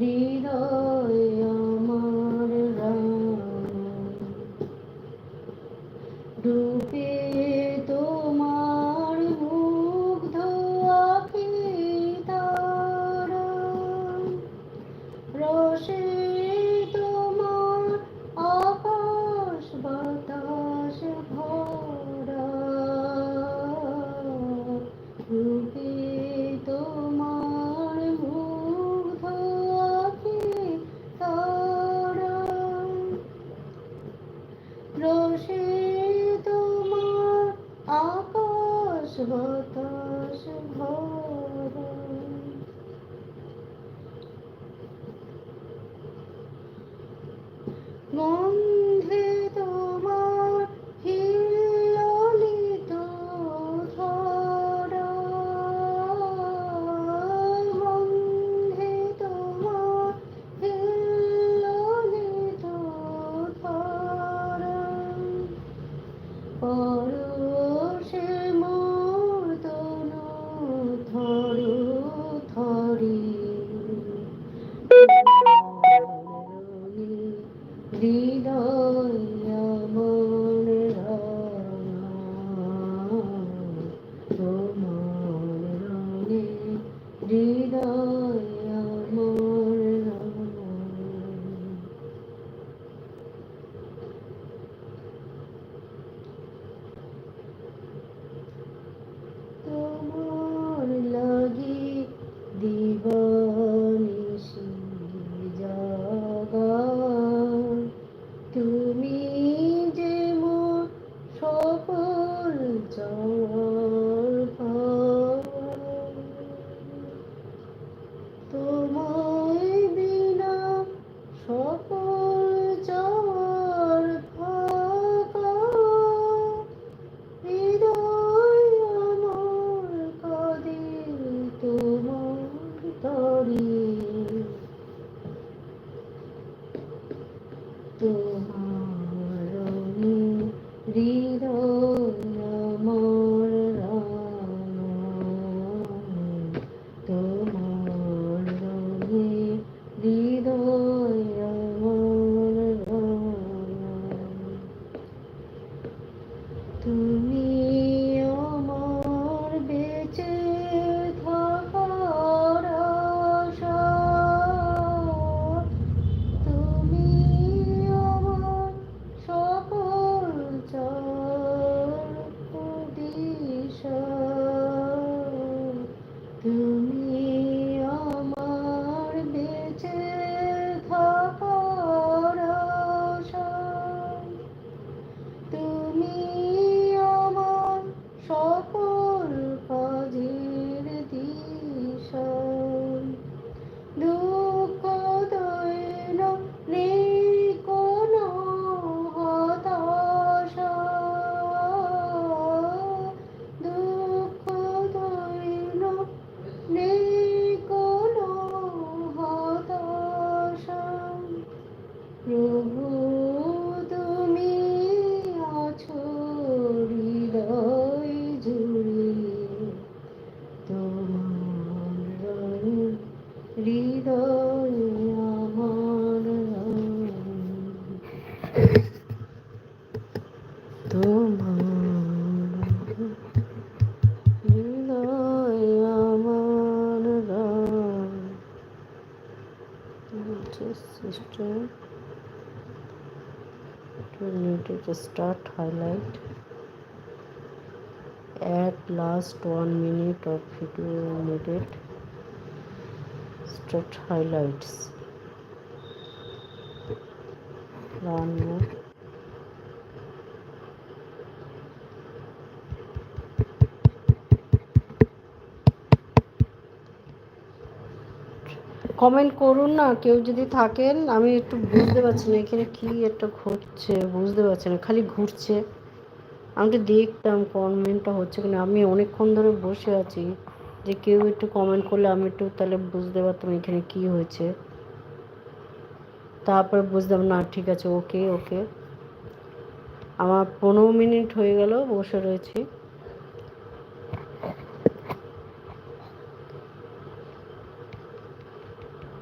হৃদয় আমার ডুবে তোমার মুগ্ধ আঁখি তারা রসে তোমার আকাশ বাতাস ভরা ডুবে তোমার মুগ্ধ আঁখি তারা রসে তোমার আকাশ বাতাস ভরা গন্ধে তোমার হিল্লোলিত ধরা গন্ধে তোমার হিল্লোলিত ধরা পরশে মোর তনু থরু থরি হৃদয় আমার তোমার রঙে হৃদয় আমার তোমার লাগি দিবানিশি জাগা তুমি যে মোর সকল তোমায় বিনা সকল চাওয়ার ফাঁকা হৃদয় আমার কাঁদে তোমার তরে তোমার হৃদয় আমার তোমার হৃদয় আমার তুমি আমার বেঁচে থাকার আশা তুমি আমার সকল দিশা তুমি আমার বেঁচে থাকার আশা তুমি আমার সকল কাজের দিশা দুঃখ দৈন নেই কোনো হতাশা দুঃখ দৈন নেই কোনো হতাশা প্রভু তুমি আছো হৃদয় জুড়ে তোমার হৃদয় আমার তোমার হৃদয় আমার sister need to start highlight at last 1 minute of video needed start highlights one more comment করুন না কেউ যদি থাকেন আমি একটু বুঝতে পারছি না এখানে কি একটা ঘটছে বুঝতে পারছি না খালি ঘুরছে আমি একটু দেখতাম কমেন্টটা হচ্ছে কিনা আমি অনেকক্ষণ ধরে বসে আছি যে কেউ একটু কমেন্ট করলে আমি একটু তাহলে বুঝতে পারতাম এখানে কি হয়েছে তারপরে বুঝলাম না ঠিক আছে ওকে আমার 15 মিনিট হয়ে গেল বসে রয়েছি